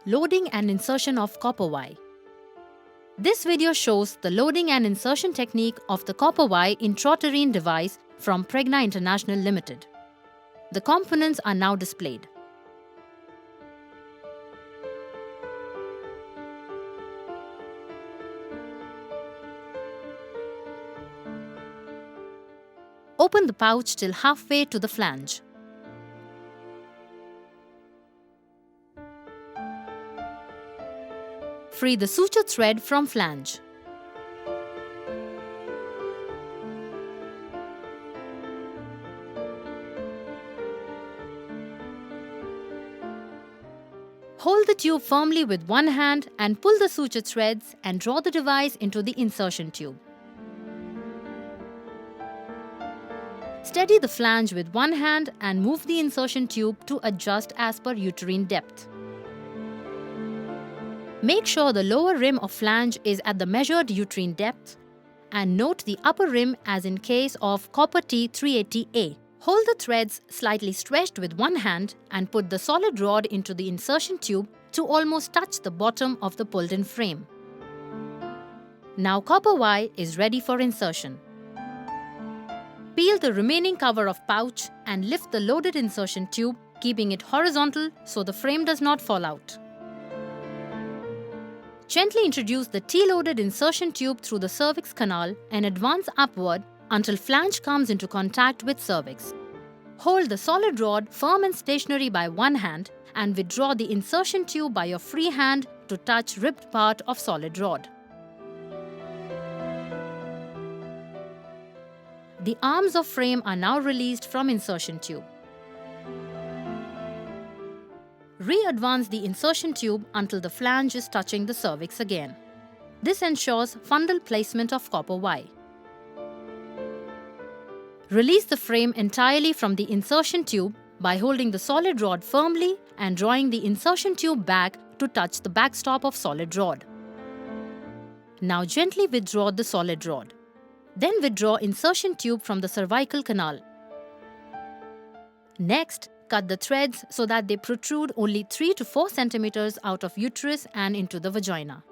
Loading and insertion of copper wire. This video shows the loading and insertion technique of the copper wire intrauterine device from Pregna International Limited. The components are now displayed. Open the pouch till halfway to the flange. Free the suture thread from flange. Hold the tube firmly with one hand and pull the suture threads and draw the device into the insertion tube. Steady the flange with one hand and move the insertion tube to adjust as per uterine depth. Make sure the lower rim of flange is at the measured uterine depth and note the upper rim as in case of copper T380A. Hold the threads slightly stretched with one hand and put the solid rod into the insertion tube to almost touch the bottom of the pulled-in frame. Now copper wire is ready for insertion. Peel the remaining cover of pouch and lift the loaded insertion tube, keeping it horizontal so the frame does not fall out. Gently introduce the T-loaded insertion tube through the cervix canal and advance upward until flange comes into contact with cervix. Hold the solid rod firm and stationary by one hand and withdraw the insertion tube by your free hand to touch ribbed part of solid rod. The arms of frame are now released from insertion tube. Re-advance the insertion tube until the flange is touching the cervix again. This ensures fundal placement of copper wire. Release the frame entirely from the insertion tube by holding the solid rod firmly and drawing the insertion tube back to touch the backstop of solid rod. Now gently withdraw the solid rod. Then withdraw insertion tube from the cervical canal. Next, cut the threads so that they protrude only 3 to 4 cm out of uterus and into the vagina.